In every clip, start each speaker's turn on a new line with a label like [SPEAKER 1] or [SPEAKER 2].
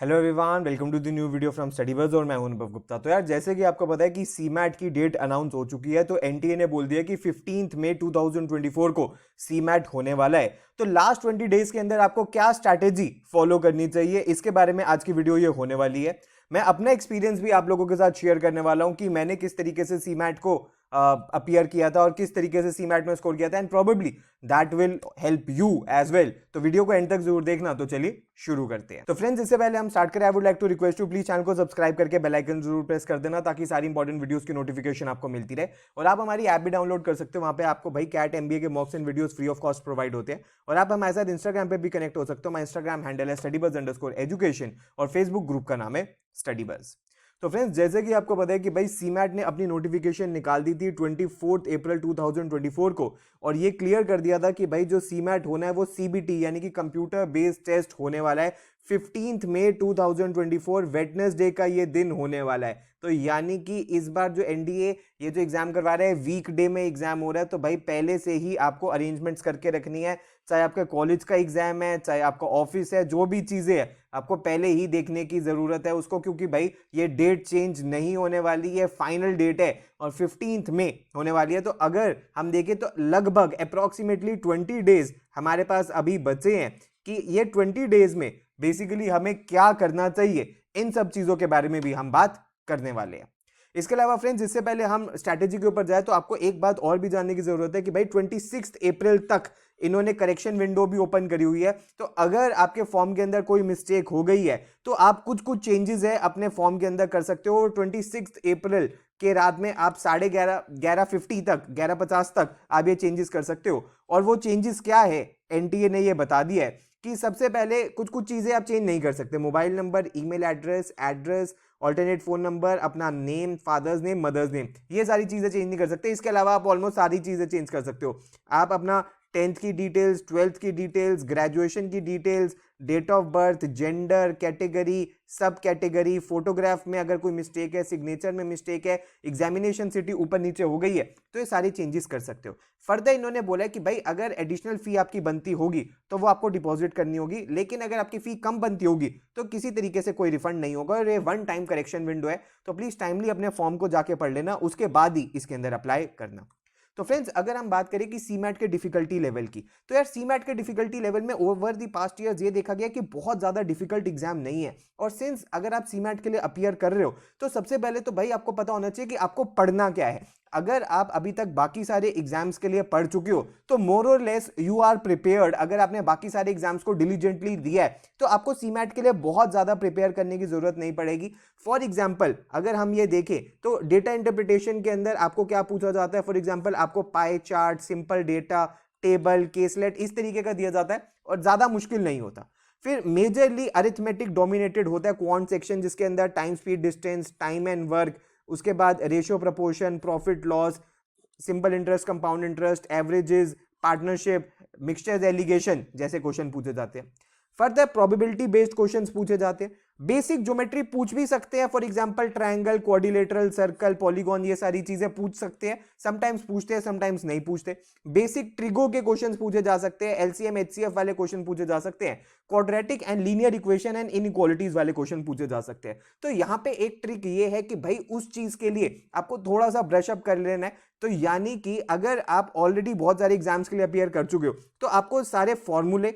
[SPEAKER 1] Hello everyone, welcome to the new video from StudyBuzz और मैं हूं अनुभव गुप्ता। तो यार जैसे कि आपको पता है कि सीमैट की डेट अनाउंस हो चुकी है, तो एनटीए ने बोल दिया कि 15 मई 2024 को सीमैट होने वाला है। तो लास्ट 20 डेज के अंदर आपको क्या स्ट्रैटेजी फॉलो करनी चाहिए, इसके बारे में आज की वीडियो ये होने वाली है। मैं अपना एक्सपीरियंस भी आप लोगों के साथ शेयर करने वाला हूं कि मैंने किस तरीके से सीमैट को अपीयर किया था और किस तरीके से सीमैट में स्कोर किया था, and probably that will help you as well. तो वीडियो को एंड तक जरूर देखना। तो चलिए शुरू करते हैं। तो फ्रेंड्स, इससे पहले हम स्टार्ट करें, I would like to request you please channel को सब्सक्राइब करके बेल आइकन जरूर प्रेस कर देना, ताकि सारी इंपॉर्टेंट वीडियोस की नोटिफिकेशन आपको मिलती रहे। और आप हमारी ऐप भी डाउनलोड कर सकते हो, वहां पे आपको भाई कैट एमबीए के मॉक्स and videos free of cost provide होते हैं। और आप हमारे साथ इंस्टाग्राम पे भी कनेक्ट हो सकते हो। माय इंस्टाग्राम हैंडल है StudyBuzz_education और फेसबुक ग्रुप का नाम है स्टडीबज़। तो फ्रेंड्स, जैसे कि आपको पता है कि भाई सीमैट ने अपनी नोटिफिकेशन निकाल दी थी 24 अप्रैल 2024 को, और ये क्लियर कर दिया था कि भाई जो सीमैट होना है वो सीबीटी यानी कि कंप्यूटर बेस्ड टेस्ट होने वाला है। 15 मई 2024 वेडनेसडे का ये दिन होने वाला है। तो यानी कि इस बार जो एनडीए ये जो एग्जाम करवा रहा है वीकडे में एग्जाम हो रहा है, तो भाई पहले से ही आपको अरेंजमेंट्स करके रखनी है। चाहे आपका कॉलेज का एग्जाम है, चाहे आपका ऑफिस है, जो भी चीजें है आपको पहले ही देखने की जरूरत है उसको, क्योंकि भाई ये डेट चेंज नहीं होने वाली है, फाइनल डेट है और 15 मई होने वाली है। तो अगर हम देखें तो लगभग अप्रोक्सीमेटली 20 डेज हमारे पास अभी बचे हैं कि ये 20 डेज में बेसिकली हमें क्या करना चाहिए, इन सब चीजों के बारे में भी हम बात करने वाले हैं। इसके अलावा फ्रेंड्स, इससे पहले हम स्ट्रैटेजी के ऊपर जाए तो आपको एक बात और भी जानने की जरूरत है कि भाई 26 अप्रैल तक इन्होंने करेक्शन विंडो भी ओपन करी हुई है। तो अगर आपके फॉर्म के अंदर कोई मिस्टेक हो गई है तो आप कुछ कुछ चेंजेस है अपने फॉर्म के अंदर कर सकते हो। 26 अप्रैल के रात में आप 11:50 तक 11:50 तक आप ये चेंजेस कर सकते हो। और वो चेंजेस क्या है, एनटीए ने ये बता दिया है कि सबसे पहले कुछ कुछ चीजें आप चेंज नहीं कर सकते। Mobile number, email address, alternate phone number, अपना name, father's name, mother's name, ये सारी चीजें चेंज नहीं कर सकते। इसके अलावा आप ऑलमोस्ट सारी चीजें चेंज कर सकते हो। आप अपना 10th की डिटेल्स, 12th की डिटेल्स, ग्रेजुएशन की details, date of birth, gender, category, sub category, photograph में अगर कोई मिस्टेक है, सिग्नेचर में मिस्टेक है, एग्जामिनेशन सिटी ऊपर नीचे हो गई है, तो ये सारी चेंजेस कर सकते हो। फर्दर इन्होंने बोला कि भाई अगर एडिशनल फी आपकी बनती होगी तो वो आपको डिपॉजिट करनी होगी, लेकिन अगर आपकी फी कम बनती होगी तो किसी तरीके से कोई रिफंड नहीं होगा। और ये वन टाइम करेक्शन विंडो है, तो प्लीज टाइमली अपने फॉर्म को जाके पढ़ लेना, उसके बाद ही इसके अंदर अप्लाई करना। तो फ्रेंड्स, अगर हम बात करें कि सीमैट के डिफिकल्टी लेवल की, तो यार सीमैट के डिफिकल्टी लेवल में ओवर द पास्ट ईयर्स ये देखा गया कि बहुत ज्यादा डिफिकल्ट एग्जाम नहीं है। और सिंस अगर आप सीमैट के लिए अपीयर कर रहे हो तो सबसे पहले तो भाई आपको पता होना चाहिए कि आपको पढ़ना क्या है। अगर आप अभी तक बाकी सारे एग्जाम्स के लिए पढ़ चुके हो तो मोर और लेस यू आर प्रिपेयर्ड। अगर आपने बाकी सारे एग्जाम्स को डिलीजेंटली दिया है तो आपको सीमैट के लिए बहुत ज्यादा प्रिपेयर करने की जरूरत नहीं पड़ेगी। फॉर एग्जाम्पल, अगर हम ये देखें तो डेटा इंटरप्रिटेशन के अंदर आपको क्या पूछा जाता है, फॉर एग्जाम्पल आपको pie chart, simple data, table, caselet, इस तरीके का दिया जाता है और ज्यादा मुश्किल नहीं होता। फिर मेजरली अरिथमेटिक डोमिनेटेड होता है क्वांट सेक्शन, जिसके अंदर time, speed, distance, time and work, उसके बाद ratio, proportion, profit loss, simple interest, compound interest, averages, partnership, mixtures, alligation जैसे क्वेश्चन पूछे जाते हैं। फर्दर प्रोबेबिलिटी बेस्ड क्वेश्चंस पूछे जाते हैं। बेसिक ज्योमेट्री पूछ भी सकते हैं, for example triangle, quadrilateral, circle, polygon, ये सारी चीजें पूछ सकते हैं। समटाइम्स पूछते हैं, समटाइम्स नहीं पूछते। बेसिक ट्रिगो के क्वेश्चंस पूछे जा सकते हैं, एलसीएम एचसीएफ वाले क्वेश्चन पूछे जा सकते हैं, quadratic and linear equation and inequalities वाले क्वेश्चन पूछे जा सकते हैं। तो यहाँ पे एक ट्रिक ये है कि भाई उस चीज के लिए आपको थोड़ा सा ब्रश अप कर लेना है। तो यानी कि अगर आप ऑलरेडी बहुत सारे एग्जाम्स के लिए अपियर कर चुके हो तो आपको सारे फॉर्मूले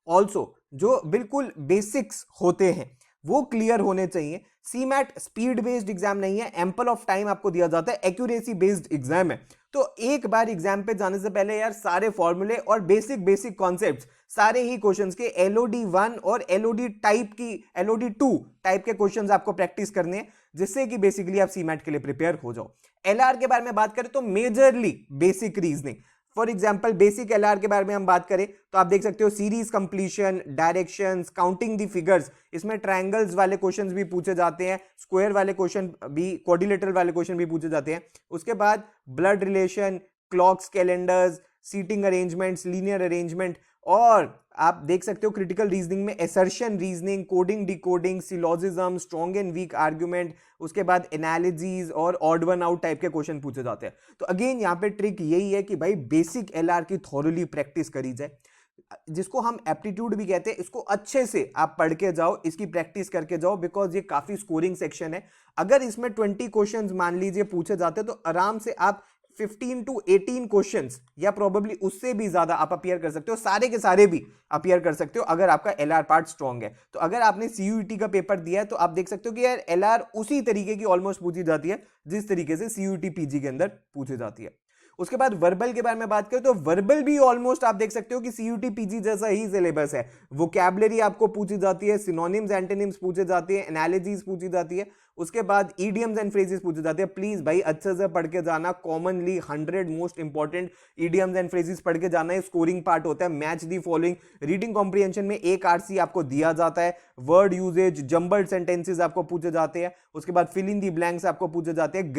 [SPEAKER 1] ऑल्सो जो बिल्कुल बेसिक्स होते हैं वो क्लियर होने चाहिए। सीमैट स्पीड बेस्ड एग्जाम नहीं है, एम्पल ऑफ टाइम आपको दिया जाता है, एक्यूरेसी बेस्ड एग्जाम है। तो एक बार एग्जाम पे जाने से पहले यार सारे फॉर्मूले और बेसिक बेसिक कॉन्सेप्ट्स, सारे ही क्वेश्चंस के एलओडी 1 और एलओडी 2 टाइप के क्वेश्चंस आपको प्रैक्टिस करने हैं, जिससे कि बेसिकली आप सीमैट के लिए प्रिपेयर हो जाओ। एलआर के बारे में बात करें तो majorly basic reasoning, for example basic LR के बारे में हम बात करें तो आप देख सकते हो series completion, directions, counting the figures, इसमें ट्रायंगल्स वाले क्वेश्चंस भी पूछे जाते हैं, स्क्वायर वाले क्वेश्चन भी, क्वाड्रिलेटरल वाले क्वेश्चन भी पूछे जाते हैं। उसके बाद blood relation, clocks, calendars, seating arrangements, linear arrangement, और आप देख सकते हो क्रिटिकल रीजनिंग में assertion reasoning, coding, decoding, syllogism, strong and weak argument, उसके बाद एनालिजीज और ऑड वन आउट टाइप के क्वेश्चन पूछे जाते हैं। तो अगेन यहाँ पे ट्रिक यही है कि भाई बेसिक एलआर की थॉरली प्रैक्टिस करी जाए। जिसको हम एप्टीट्यूड भी कहते हैं, इसको अच्छे से आप पढ़ के जाओ, इसकी प्रैक्टिस करके जाओ, बिकॉज ये काफी स्कोरिंग सेक्शन है। अगर इसमें 20 क्वेश्चंस मान लीजिए पूछे जाते तो आराम से आप 15 to 18 क्वेश्चंस या प्रोबेबली उससे भी ज्यादा आप अपियर कर सकते हो, सारे के सारे भी अपियर कर सकते हो अगर आपका एलआर पार्ट स्ट्रांग है। तो अगर आपने सीयूईटी का पेपर दिया है तो आप देख सकते हो कि यार एलआर उसी तरीके की ऑलमोस्ट पूछी जाती है जिस तरीके से सीयूईटी पीजी के अंदर पूछी जाती है। उसके बाद वर्बल के बारे में बात करें तो वर्बल भी ऑलमोस्ट आप देख सकते हो कि सीयूटी पीजी जैसा ही सिलेबस है। वोकैबुलरी आपको पूछी जाती है, सिनोनिम्स एंटोनिम्स पूछे जाते हैं, एनालॉजीज पूछी जाती है, उसके बाद ईडियम्स एंड फ्रेजेस पूछे जाते हैं। प्लीज भाई अच्छे से पढ़ के जाना, commonly 100 most important idioms and phrases पढ़ के जाना है। स्कोरिंग पार्ट होता है। Match the following, reading comprehension में एक आरसी आपको दिया जाता है। वर्ड यूजेज, जंबल्ड सेंटेंसेस आपको पूछे जाते हैं। उसके बाद फिल इन दी ब्लैंक्स आपको पूछे जाते हैं।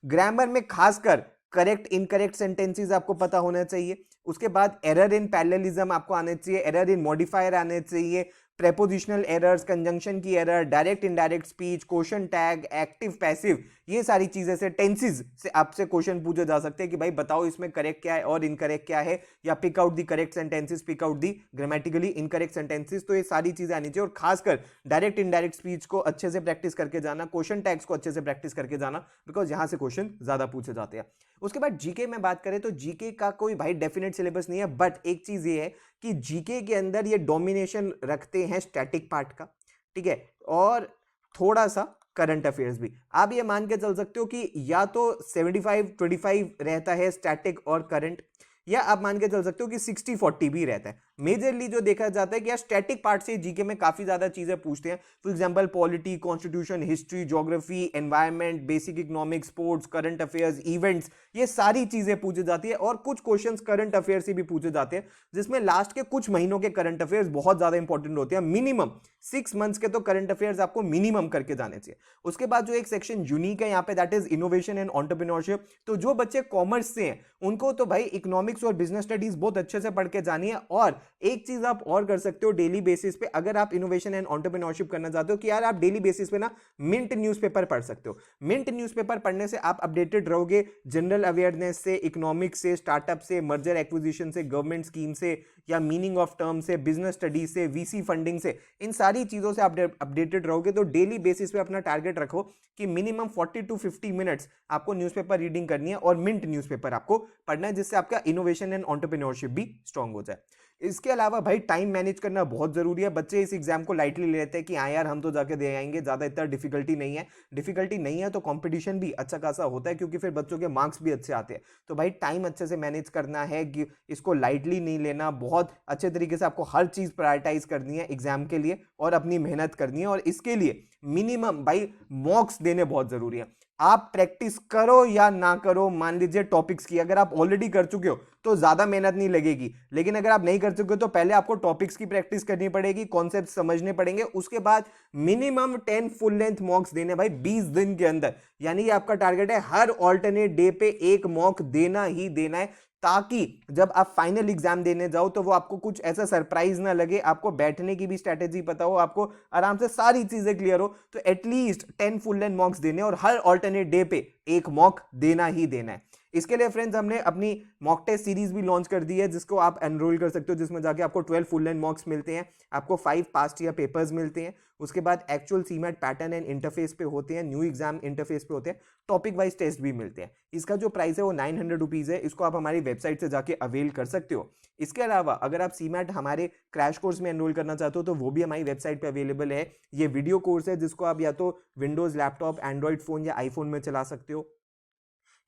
[SPEAKER 1] ग्रामर में खासकर करेक्ट इनकरेक्ट सेंटेंसेस आपको पता होना चाहिए। उसके बाद एरर इन पैरेललिज्म आपको आने चाहिए, एरर इन मॉडिफायर आने चाहिए, प्रेपोजिशनल एरर्स, कंजंक्शन की error, direct indirect speech, question tag, active passive, ये सारी चीजें से टेंसेस से आपसे क्वेश्चन पूछे जा सकते हैं कि भाई बताओ इसमें करेक्ट क्या है और इनकरेक्ट क्या है, या pick out the correct sentences, pick out the grammatically incorrect sentences. तो ये सारी चीजें आनी चाहिए। और खासकर डायरेक्ट इनडायरेक्ट स्पीच को अच्छे से प्रैक्टिस करके जाना, क्वेश्चन टैग्स को अच्छे से प्रैक्टिस करके जाना, बिकॉज यहां से क्वेश्चन ज्यादा पूछे जाते हैं। उसके बाद जीके में बात करें तो जीके का कोई भाई डेफिनेट सिलेबस नहीं है, बट एक चीज ये है कि जीके के अंदर ये डोमिनेशन रखते हैं स्टैटिक पार्ट का, ठीक है, और थोड़ा सा करंट अफेयर्स भी। आप ये मान के चल सकते हो कि या तो 75-25 रहता है स्टैटिक और करंट, या आप मान के चल सकते हो कि 60-40 भी रहता है। मेजरली जो देखा जाता है कि यार स्टैटिक पार्ट से जीके में काफी ज्यादा चीजें पूछते हैं। For example polity, constitution, history, geography, environment, basic economics, sports, current affairs, events, ये सारी चीजें पूछी जाती है। और कुछ क्वेश्चंस करंट अफेयर्स से भी पूछे जाते हैं, जिसमें लास्ट के कुछ महीनों के करंट अफेयर्स बहुत ज्यादा इंपॉर्टेंट होते हैं। मिनिमम 6 मंथ्स के तो करंट अफेयर्स आपको मिनिमम करके जाने चाहिए। उसके बाद जो एक सेक्शन यूनिक है यहाँ पे, that is innovation and entrepreneurship. तो जो बच्चे कॉमर्स से हैं उनको तो भाई इकोनॉमिक्स और बिजनेस स्टडीज बहुत अच्छे से पढ़ के जानी है। और एक चीज आप और कर सकते हो डेली बेसिस पे, अगर आप इनोवेशन एंड एंटरप्रेन्योरशिप करना चाहते हो, कि यार आप डेली बेसिस पे ना मिंट न्यूज़पेपर पढ़ सकते हो। मिंट न्यूज़पेपर पढ़ने से आप अपडेटेड रहोगे जनरल अवेयरनेस से, इकोनॉमिक्स से, स्टार्टअप से, मर्जर एक्विजिशन से, गवर्नमेंट स्कीम से, या मीनिंग ऑफ टर्म से, बिजनेस स्टडीज से, वीसी फंडिंग से, इन सारी चीजों से अपडेटेड रहोगे। तो डेली बेसिस पे अपना टारगेट रखो कि मिनिमम 40 to 50 मिनट्स आपको न्यूज़पेपर रीडिंग करनी है और मिंट न्यूज़पेपर आपको पढ़ना है, जिससे आपका इनोवेशन एंड एंटरप्रेन्योरशिप भी स्ट्रांग हो जाए। इसके अलावा भाई टाइम मैनेज करना बहुत जरूरी है। बच्चे इस एग्जाम को लाइटली लेते हैं कि हाँ यार हम तो जाके दे आएंगे, ज्यादा इतना डिफिकल्टी नहीं है। डिफिकल्टी नहीं है तो कंपटीशन भी अच्छा खासा होता है, क्योंकि फिर बच्चों के मार्क्स भी अच्छे आते हैं। तो भाई टाइम अच्छे से मैनेज करना है, कि इसको लाइटली नहीं लेना, बहुत अच्छे तरीके से आपको हर चीज प्रायोरिटाइज करनी है एग्जाम के लिए, और अपनी मेहनत करनी है। और इसके लिए मिनिमम भाई मॉक्स देने बहुत जरूरी है। आप प्रैक्टिस करो या ना करो, मान लीजिए टॉपिक्स की, अगर आप ऑलरेडी कर चुके हो तो ज्यादा मेहनत नहीं लगेगी, लेकिन अगर आप नहीं कर चुके हो तो पहले आपको टॉपिक्स की प्रैक्टिस करनी पड़ेगी, कॉन्सेप्ट समझने पड़ेंगे। उसके बाद मिनिमम 10 फुल लेंथ मॉक्स देने भाई 20 दिन के अंदर, यानी ये आपका टारगेट है, हर ऑल्टरनेट डे पे एक मॉक देना ही देना है, ताकि जब आप फाइनल एग्जाम देने जाओ तो वो आपको कुछ ऐसा सरप्राइज ना लगे, आपको बैठने की भी स्ट्रेटेजी पता हो, आपको आराम से सारी चीजें क्लियर हो। तो एटलीस्ट 10 फुल लेंथ मॉक्स देने, और हर ऑल्टरनेट डे पे एक मॉक देना ही देना है। इसके लिए फ्रेंड्स हमने अपनी मॉक टेस्ट सीरीज भी लॉन्च कर दी है, जिसको आप एनरोल कर सकते हो, जिसमें जाके आपको 12 फुल लेंथ मॉक्स मिलते हैं, आपको 5 पास्ट ईयर पेपर्स मिलते हैं, उसके बाद actual CMAT pattern and interface पे होते हैं, न्यू एग्जाम इंटरफेस पे होते हैं, टॉपिक वाइज टेस्ट भी मिलते हैं। इसका जो प्राइस है वो 900 रुपीज़ है, इसको आप हमारी वेबसाइट से जाके अवेल कर सकते हो। इसके अलावा अगर आप सीमैट हमारे क्रैश कोर्स में एनरोल करना चाहते हो तो वो भी हमारी वेबसाइट पे अवेलेबल है। ये वीडियो कोर्स है जिसको आप या तो विंडोज लैपटॉप, एंड्रॉइड फोन या आईफोन में चला सकते हो।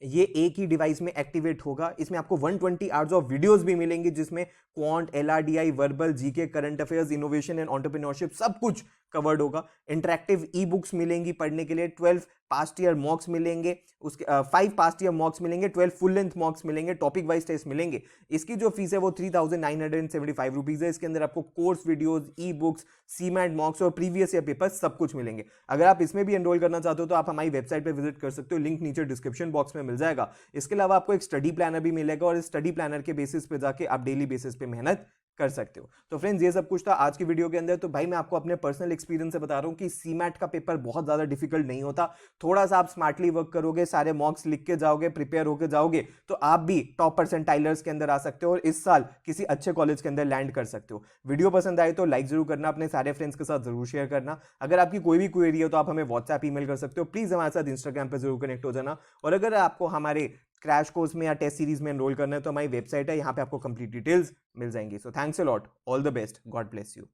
[SPEAKER 1] ये एक ही डिवाइस में एक्टिवेट होगा। इसमें आपको 120 आवर्स ऑफ वीडियोस भी मिलेंगे, जिसमें quant, LRDI, verbal, GK, current affairs, innovation and entrepreneurship सब कुछ कवर्ड होगा। इंटरैक्टिव ई बुक्स मिलेंगी पढ़ने के लिए, 12 पास्ट ईयर मॉक्स मिलेंगे, उसके 5 पास्ट ईयर मॉक्स मिलेंगे, 12 फुल लेंथ मॉक्स मिलेंगे, टॉपिक वाइज टेस्ट मिलेंगे। इसकी जो फीस है वो 3975 रुपीज़ है। इसके अंदर आपको course videos, e books, CMAT मॉक्स और प्रीवियस ईयर पेपर सब कुछ मिलेंगे। अगर आप इसमें भी एनरोल करना चाहते हो तो आप हमारी वेबसाइट पर विजिट कर सकते हो, लिंक नीचे डिस्क्रिप्शन बॉक्स में मिल जाएगा। इसके अलावा आपको एक स्टडी प्लानर भी मिलेगा, और इस स्टडी प्लानर के बेसिस पे जाके आप डेली बेसिस पे मेहनत कर सकते हो। तो फ्रेंड्स ये सब कुछ था आज की वीडियो के अंदर। तो भाई मैं आपको अपने पर्सनल एक्सपीरियंस से बता रहा हूँ कि सीमैट का पेपर बहुत ज्यादा डिफिकल्ट नहीं होता। थोड़ा सा आप स्मार्टली वर्क करोगे, सारे मॉक्स लिख के जाओगे, प्रिपेयर होके जाओगे, तो आप भी टॉप परसेंटाइलर्स के अंदर आ सकते हो और इस साल किसी अच्छे कॉलेज के अंदर लैंड कर सकते हो। वीडियो पसंद आए तो लाइक जरूर करना, अपने सारे फ्रेंड्स के साथ जरूर शेयर करना। अगर आपकी कोई भी क्वेरी हो तो आप हमें व्हाट्सएप ईमेल कर सकते हो। प्लीज हमारे साथ इंस्टाग्राम पर जरूर कनेक्ट हो जाना। और अगर आपको हमारे क्रैश कोर्स में या टेस्ट सीरीज में एनरोल करना है तो हमारी वेबसाइट है, यहाँ पे आपको कंप्लीट डिटेल्स मिल जाएंगी। So thanks a lot, all the best, God bless you.